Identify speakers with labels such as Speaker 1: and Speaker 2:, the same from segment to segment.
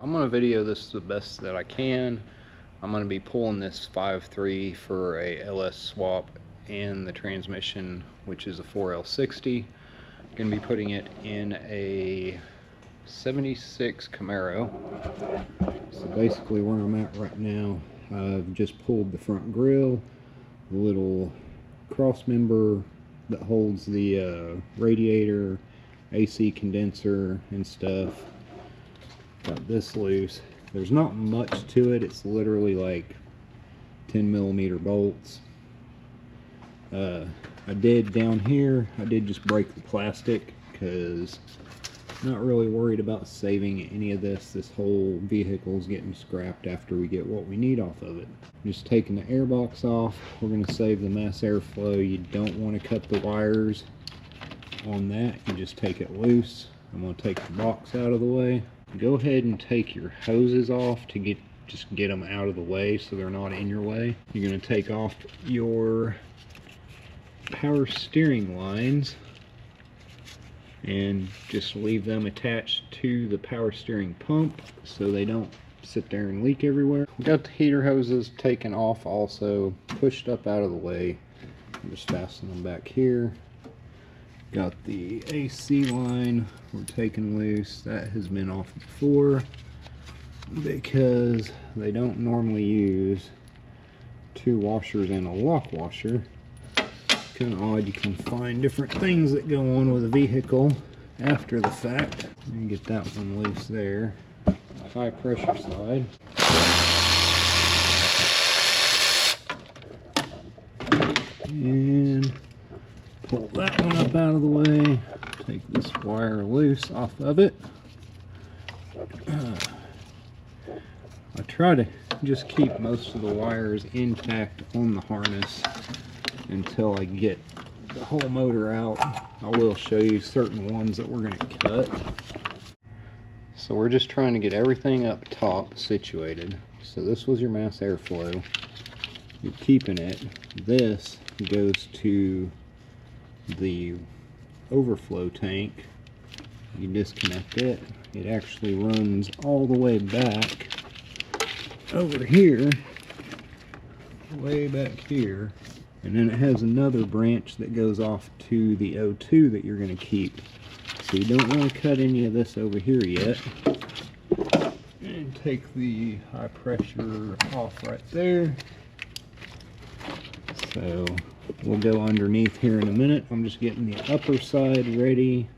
Speaker 1: I'm going to video this the best that I can. I'm going to be pulling this 5.3 for a LS swap and the transmission, which is a 4L60. Going to be putting it in a 76 Camaro. So basically where I'm at right now, I've just pulled the front grille, the little cross member that holds the radiator, AC condenser and stuff. Got this loose. There's not much to it. It's literally like 10mm bolts. I did down here, I did just break the plastic because I'm not really worried about saving any of this. This whole vehicle is getting scrapped after we get what we need off of it. Just taking the air box off. We're going to save the mass airflow. You don't want to cut the wires on that. You just take it loose. I'm going to take the box out of the way. Go ahead and take your hoses off to just get them out of the way so they're not in your way. You're going to take off your power steering lines and just leave them attached to the power steering pump so they don't sit there and leak everywhere. Got the heater hoses taken off, also pushed up out of the way. Just fasten them back here. Got the AC line we're taking loose. That has been off before because they don't normally use two washers and a lock washer. Kind of odd. You can find different things that go on with a vehicle after the fact. Let me get that one loose there. High pressure side. And pull that one up out of the way. Take this wire loose off of it. I try to just keep most of the wires intact on the harness until I get the whole motor out. I will show you certain ones that we're going to cut. So we're just trying to get everything up top situated. So this was your mass airflow. You're keeping it. This goes to the overflow tank. You disconnect it. It actually runs all the way back over here, way back here, and then it has another branch that goes off to the O2 that you're going to keep. So you don't want to cut any of this over here yet. And take the high pressure off right there. So we'll go underneath here in a minute. I'm just getting the upper side ready.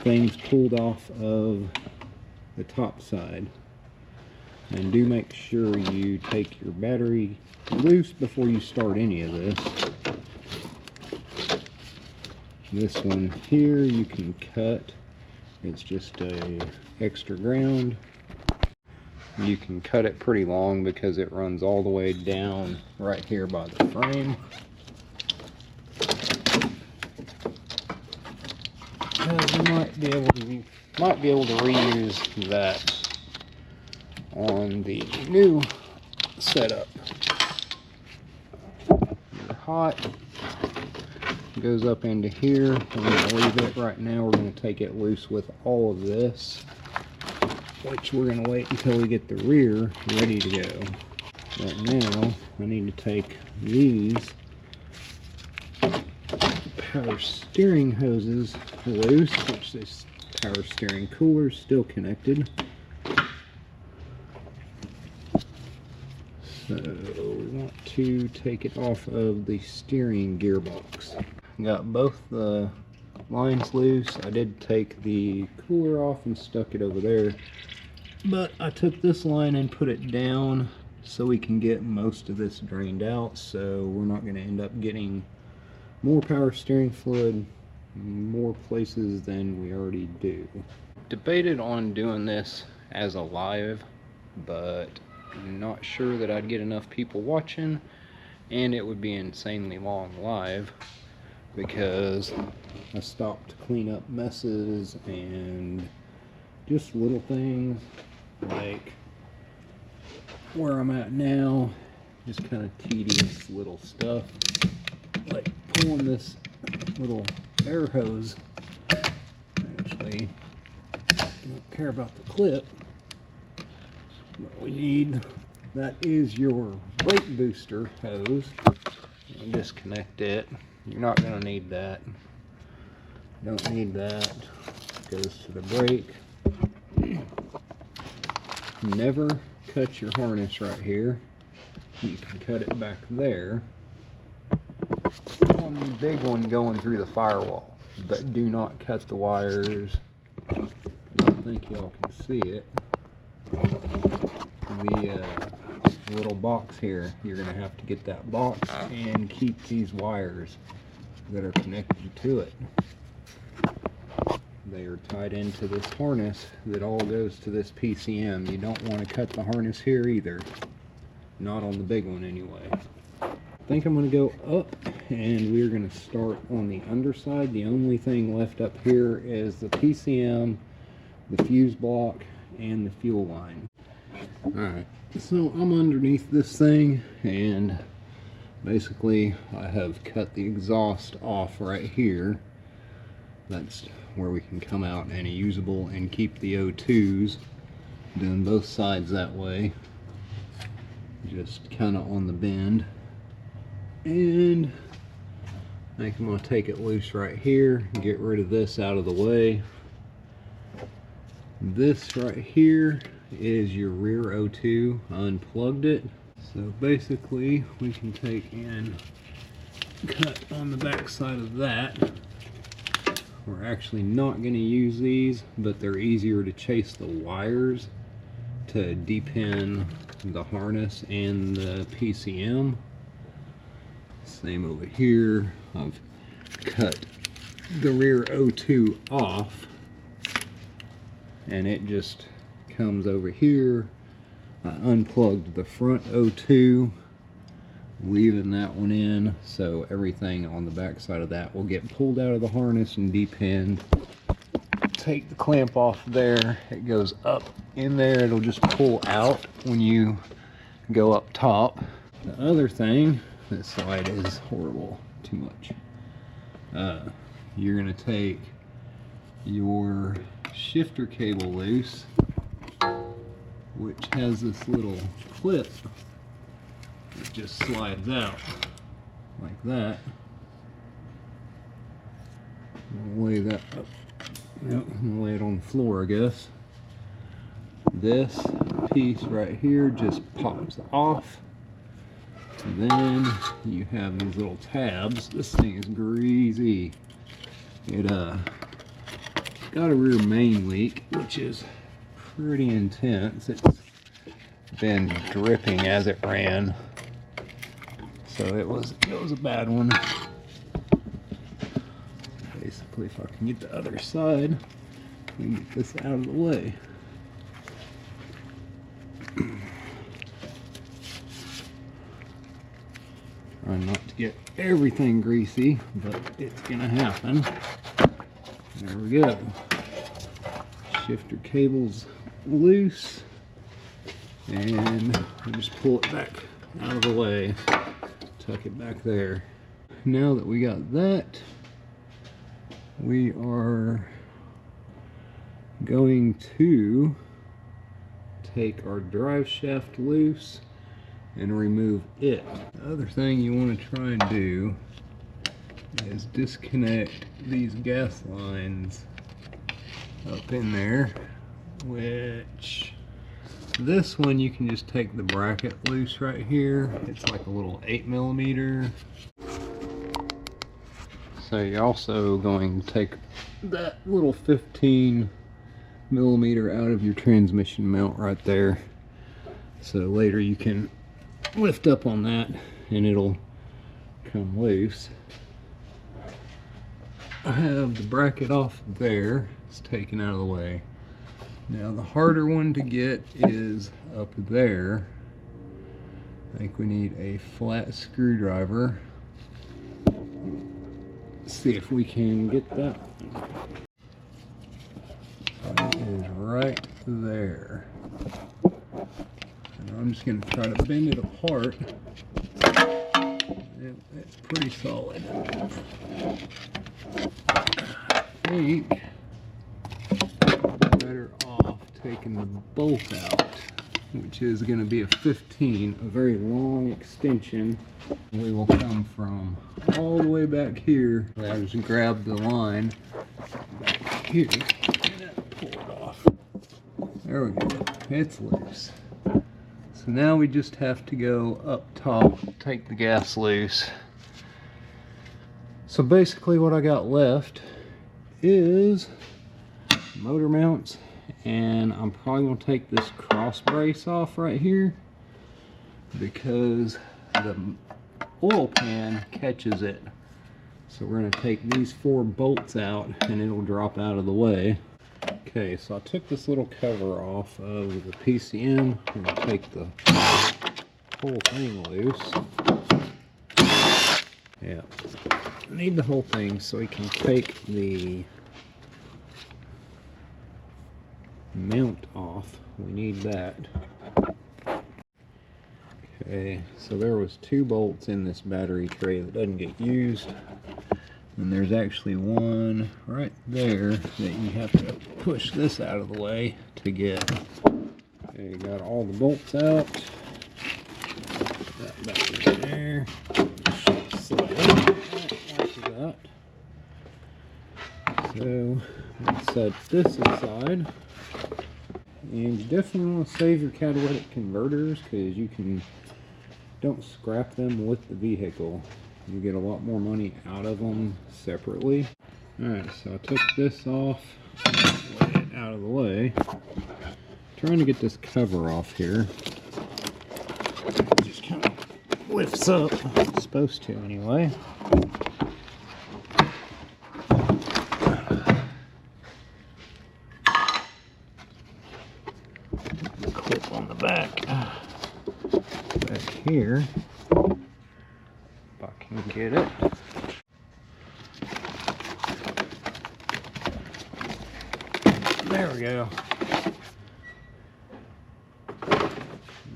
Speaker 1: Things pulled off of the top side. And do make sure you take your battery loose before you start any of this. This one here you can cut. It's just a extra ground. You can cut it pretty long because it runs all the way down right here by the frame. You might be able to reuse that on the new setup. Your hot goes up into here. I'm going to leave it right now. We're going to take it loose with all of this, which we're going to wait until we get the rear ready to go. Right now, I need to take these power steering hoses loose, which this power steering cooler is still connected. So we want to take it off of the steering gearbox. Got both the lines loose. I did take the cooler off and stuck it over there, but I took this line and put it down so we can get most of this drained out, so we're not going to end up getting more power steering fluid more places than we already do. Debated on doing this as a live, but I'm not sure that I'd get enough people watching, and it would be insanely long live because I stopped to clean up messes and just little things like where I'm at now, just kind of tedious little stuff like pulling this little air hose. Actually, I don't care about the clip, what we need, that is your brake booster hose. And disconnect it. You're not going to need that. Don't need that. Goes to the brake. Never cut your harness right here. You can cut it back there. On the big one going through the firewall, but do not cut the wires. I don't think y'all can see it. The little box here, you're going to have to get that box and keep these wires that are connected to it. They are tied into this harness that all goes to this PCM. You don't want to cut the harness here either. Not on the big one anyway. I think I'm going to go up and we're going to start on the underside. The only thing left up here is the PCM, the fuse block, and the fuel line. Alright, so I'm underneath this thing and basically I have cut the exhaust off right here. That's where we can come out and usable and keep the O2s. Doing both sides that way. Just kind of on the bend. And I think I'm going to take it loose right here and get rid of this out of the way. This right here is your rear O2. I unplugged it. So basically we can take and cut on the back side of that. We're actually not going to use these, but they're easier to chase the wires to depin the harness and the PCM. Same over here. I've cut the rear O2 off and it just comes over here. I unplugged the front O2, leaving that one in, so everything on the back side of that will get pulled out of the harness and depinned. Take the clamp off there, it goes up in there, it'll just pull out when you go up top. The other thing, this side is horrible, too much. You're going to take your shifter cable loose, which has this little clip. It just slides out like that. I'll lay that up. Yep, I'll lay it on the floor, I guess. This piece right here just pops off. And then you have these little tabs. This thing is greasy. It got a rear main leak, which is pretty intense. It's been dripping as it ran. So it was a bad one. Basically, if I can get the other side, we can get this out of the way. Try not to get everything greasy, but it's gonna happen. There we go. Shifter cable's loose, and we just pull it back out of the way. Tuck it back there. Now that we got that, we are going to take our drive shaft loose and remove it. The other thing you want to try and do is disconnect these gas lines up in there, which this one you can just take the bracket loose right here. It's like a little 8mm. So you're also going to take that little 15mm out of your transmission mount right there. So later you can lift up on that and it'll come loose. I have the bracket off there. It's taken out of the way. Now the harder one to get is up there. I think we need a flat screwdriver. Let's see if we can get that. It is right there. And I'm just going to try to bend it apart. It's pretty solid. I think I'm better off taking the bolt out. which is going to be a 15, a very long extension. We will come from all the way back here. I just grab the line back here and pull it off. There we go. It's loose. So now we just have to go up top, take the gas loose. So basically what I got left is motor mounts, and I'm probably going to take this cross brace off right here because the oil pan catches it. So we're going to take these 4 bolts out and it'll drop out of the way. Okay, so I took this little cover off of the PCM. I'm going to take the whole thing loose. Yeah, I need the whole thing so we can take the mount off. We need that. Okay, so there was 2 bolts in this battery tray that doesn't get used, and there's actually one right there that you have to push this out of the way to get. Okay, got all the bolts out. That back in there. Like that. So let's set this aside. And you definitely want to save your catalytic converters because don't scrap them with the vehicle. You get a lot more money out of them separately. Alright, so I took this off, lay it out of the way. Trying to get this cover off here. It just kind of lifts up. It's supposed to anyway. Clip on the back here, if I can get it. There we go.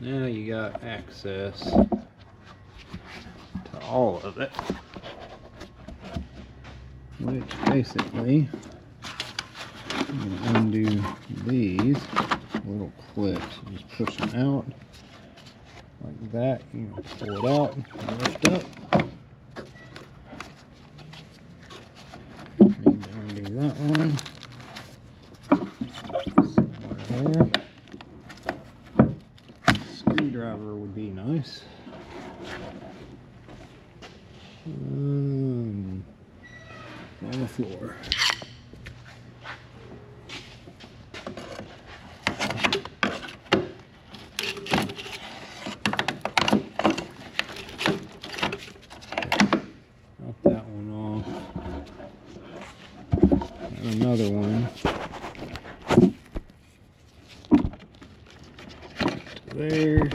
Speaker 1: Now you got access to all of it, which basically I'm going to undo these little clips. You just push them out like that. You can pull it out and lift up. Need to undo that one. Somewhere there. Screwdriver would be nice. On the floor. Another one there,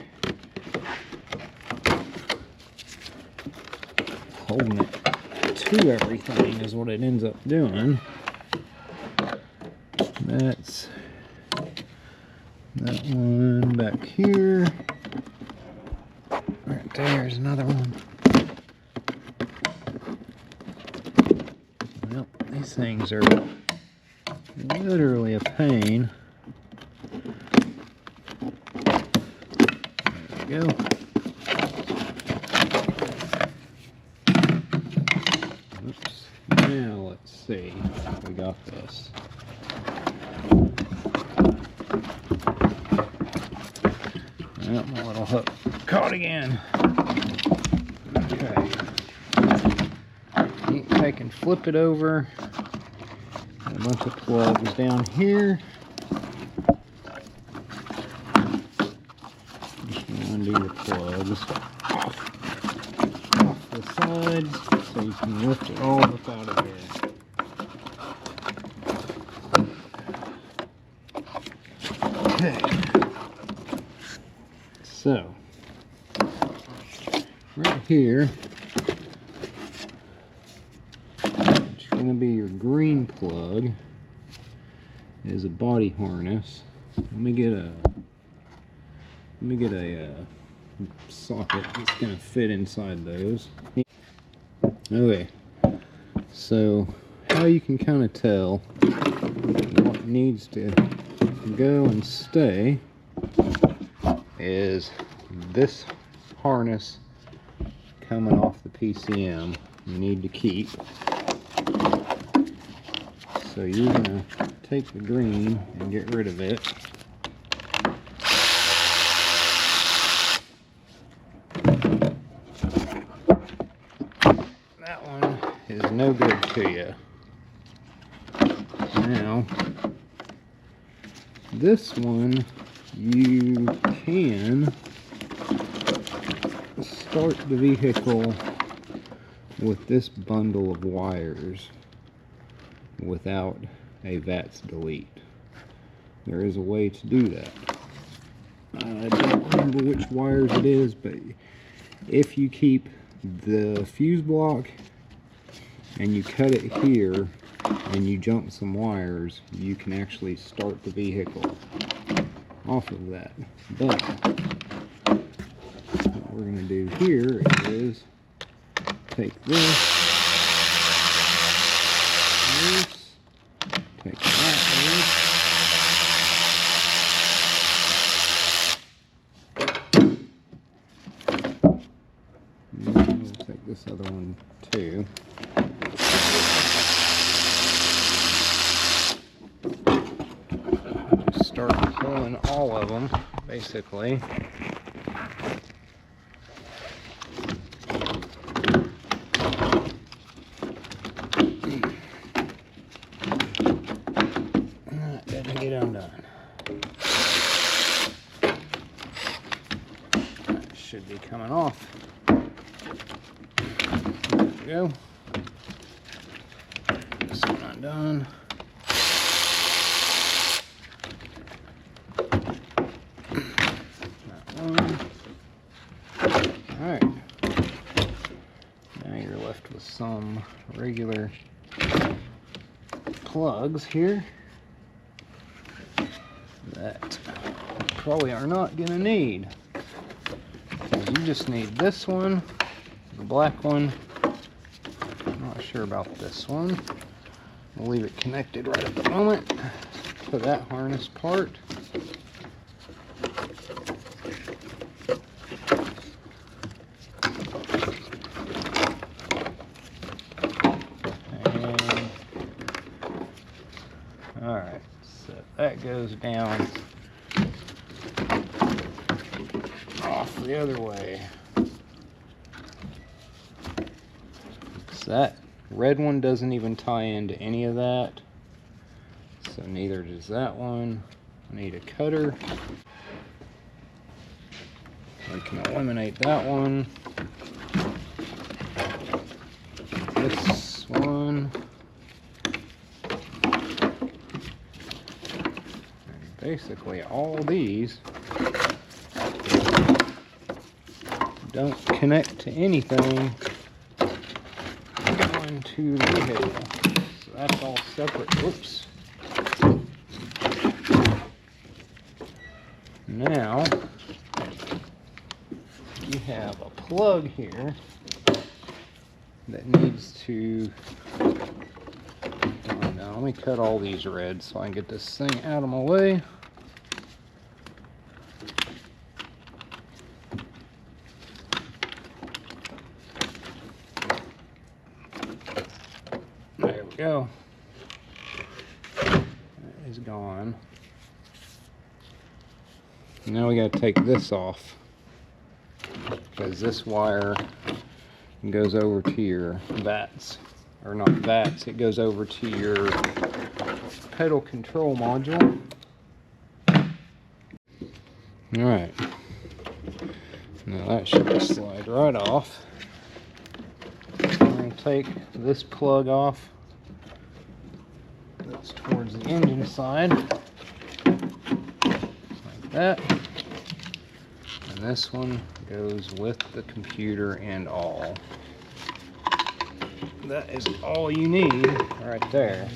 Speaker 1: holding it to everything is what it ends up doing. That's that one back here. Right there's another one. Well, these things are literally a pain. There we go. Oops. Now let's see if we got this. Well, my little hook caught again. Okay. I can flip it over. A bunch of plugs down here. Just gonna undo the plugs off the sides so you can lift it all up out of there. Okay. So, right here, it's going to be your green plug, is a body harness. Let me get a socket that's going to fit inside those. Okay, so how you can kind of tell what needs to go and stay is this harness coming off the PCM you need to keep. So you're going to take the green and get rid of it. That one is no good to you. Now, this one you can start the vehicle with this bundle of wires without a VATS delete. There is a way to do that. I don't remember which wires it is, but if you keep the fuse block and you cut it here and you jump some wires, you can actually start the vehicle off of that. But what we're going to do here is take this, take that loose, and we'll take this other one too. Just start pulling all of them, basically. Get undone. That should be coming off. There we go. This one undone. That one. Alright. Now you're left with some regular plugs here that you probably are not going to need. You just need this one, the black one. I'm not sure about this one. We'll leave it connected right at the moment to that harness part. And alright, so that goes down off the other way. So that red one doesn't even tie into any of that. So neither does that one. I need a cutter. I can eliminate that one. This one. And basically all these don't connect to anything going to the vehicle. So that's all separate. Whoops. Now you have a plug here that needs to, now let me cut all these red so I can get this thing out of my way. There we go. That is gone. Now we got to take this off because this wire goes over to your VATS, or not VATS, it goes over to your pedal control module. Alright, now that should slide right off. I'm going to take this plug off that's towards the engine side, like that. And this one goes with the computer and all. That is all you need right there.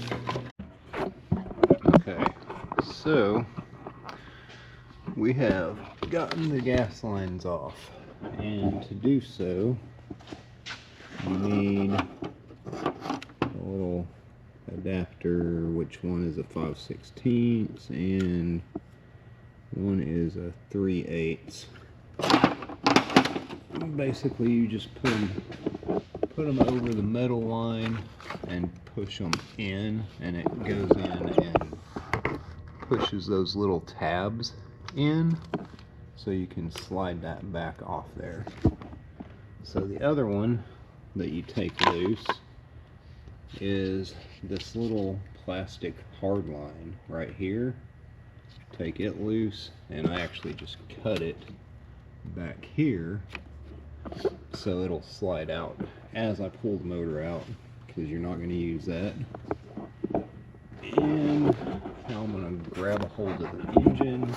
Speaker 1: Okay, so we have gotten the gas lines off, and to do so you need a little adapter, which one is a 5/16 and one is a 3/8. Basically, you just put them over the metal line and push them in, and it goes in and pushes those little tabs in, so you can slide that back off there. So the other one that you take loose is this little plastic hard line right here. Take it loose, and I actually just cut it back here so it'll slide out as I pull the motor out, because you're not going to use that. And now I'm going to grab a hold of the engine.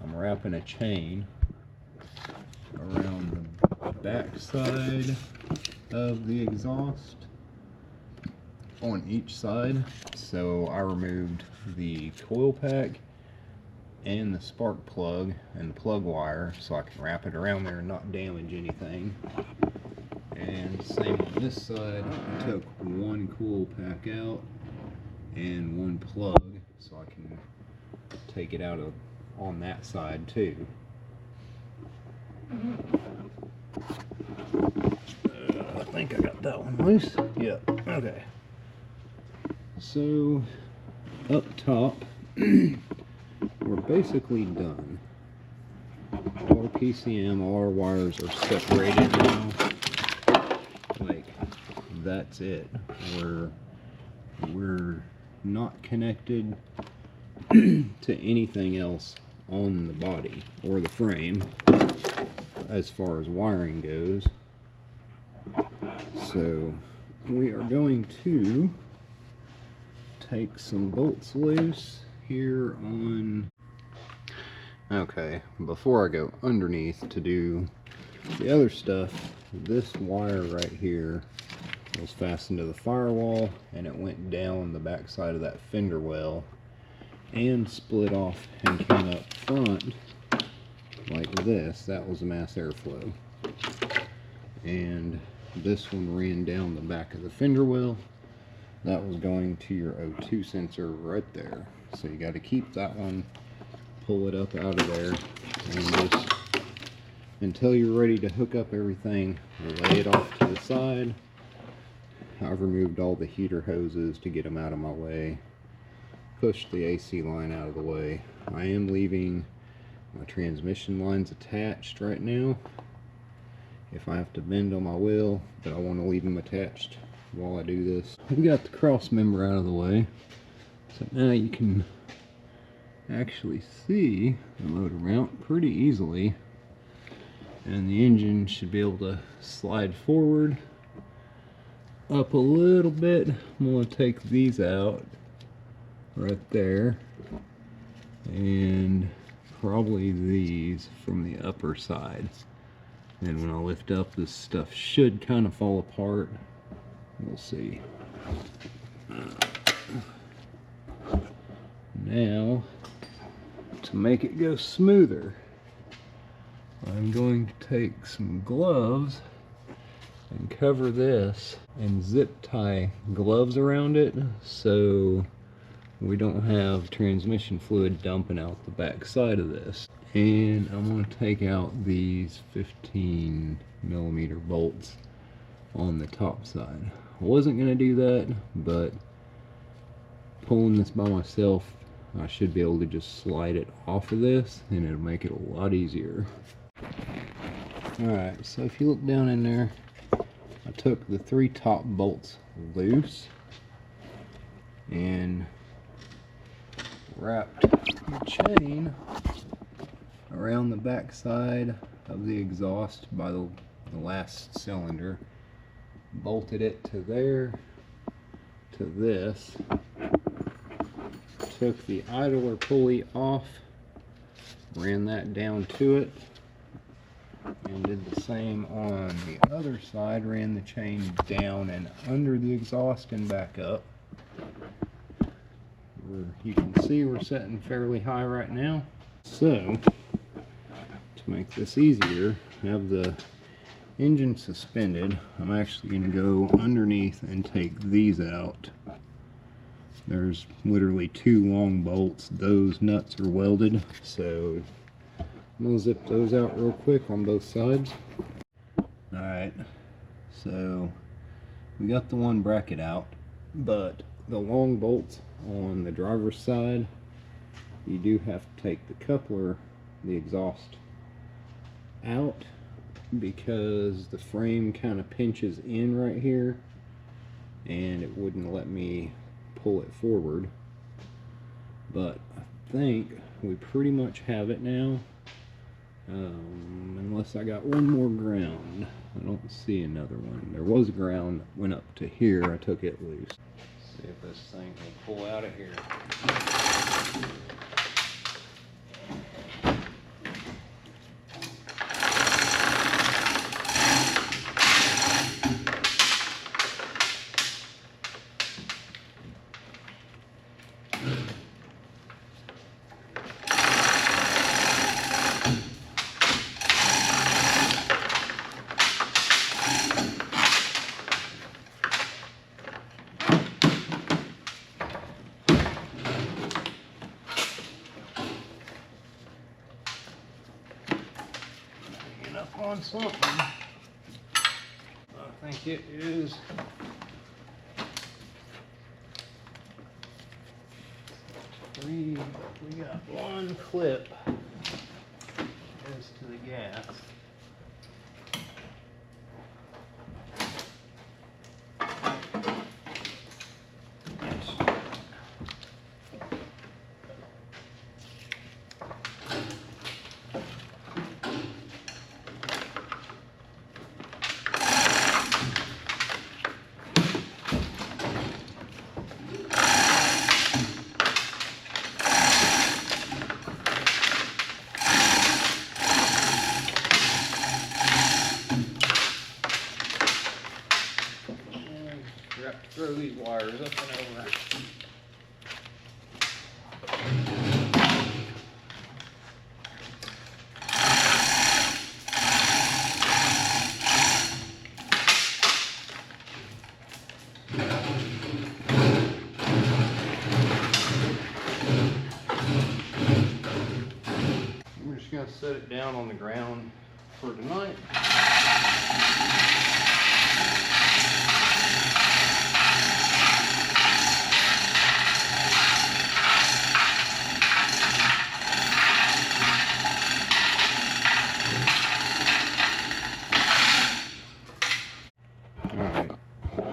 Speaker 1: I'm wrapping a chain around the back side of the exhaust on each side. So I removed the coil pack and the spark plug and the plug wire so I can wrap it around there and not damage anything. And same on this side, I took one coil pack out and one plug so I can take it out of on that side too. I think I got that one loose. Yep, okay. So up top, we're basically done. All the PCM, all our wires are separated now. Like, that's it. We're not connected to anything else on the body or the frame as far as wiring goes. So we are going to take some bolts loose here on. Okay, before I go underneath to do the other stuff, this wire right here was fastened to the firewall, and it went down the back side of that fender well and split off and came up front like this. That was mass airflow. And this one ran down the back of the fender well. That was going to your O2 sensor right there. So you got to keep that one, pull it up out of there, and just until you're ready to hook up everything, lay it off to the side. I've removed all the heater hoses to get them out of my way. Push the AC line out of the way. I am leaving my transmission lines attached right now. If I have to bend them, I will, but I want to leave them attached while I do this. We got the cross member out of the way, so now you can actually see the motor mount pretty easily, and the engine should be able to slide forward up a little bit. I'm going to take these out right there, and probably these from the upper side. And when I lift up, this stuff should kind of fall apart. We'll see. Now, to make it go smoother, I'm going to take some gloves and cover this and zip tie gloves around it so we don't have transmission fluid dumping out the back side of this. And I'm going to take out these 15mm bolts on the top side. I wasn't going to do that, but pulling this by myself, I should be able to just slide it off of this and it'll make it a lot easier. Alright, so if you look down in there, I took the 3 top bolts loose and wrapped the chain around the back side of the exhaust by the last cylinder, bolted it to there, to this, took the idler pulley off, ran that down to it, and did the same on the other side, ran the chain down and under the exhaust and back up. You can see we're setting fairly high right now. So, to make this easier, have the engine suspended. I'm actually going to go underneath and take these out There's literally 2 long bolts. Those nuts are welded, so I'm gonna zip those out real quick on both sides. Alright, so we got the one bracket out, but the long bolts on the driver's side, you do have to take the coupler, the exhaust, out because the frame kind of pinches in right here and it wouldn't let me pull it forward. But I think we pretty much have it now, unless I got one more ground. I don't see another one. There was a ground that went up to here. I took it loose. See if this thing will pull out of here. On something. I think it is we got one clip as to the gas. Throw these wires up and over. We're just going to set it down on the ground for tonight.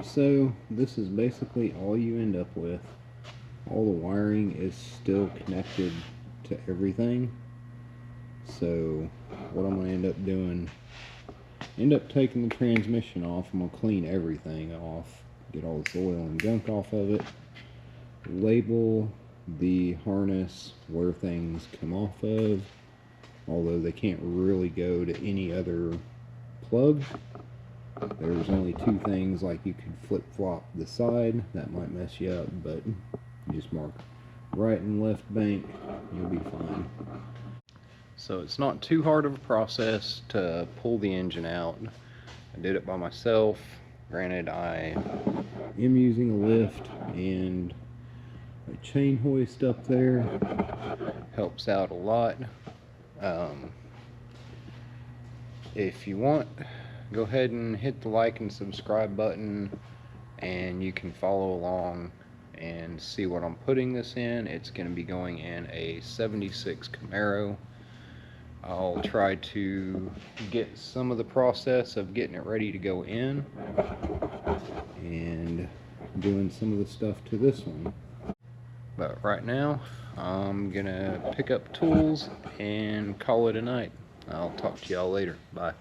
Speaker 1: So this is basically all you end up with. All the wiring is still connected to everything. So what I'm going to end up doing, end up taking the transmission off. I'm going to clean everything off, get all this oil and gunk off of it, label the harness where things come off of, although they can't really go to any other plug. There's only 2 things, like you could flip-flop the side, that might mess you up, but you just mark right and left bank, you'll be fine. So it's not too hard of a process to pull the engine out. I did it by myself. Granted, I am using a lift and a chain hoist up there. Helps out a lot. If you want, go ahead and hit the like and subscribe button and you can follow along and see what I'm putting this in. It's going to be going in a 76 Camaro. I'll try to get some of the process of getting it ready to go in and doing some of the stuff to this one. But right now I'm gonna pick up tools and call it a night. I'll talk to y'all later. Bye.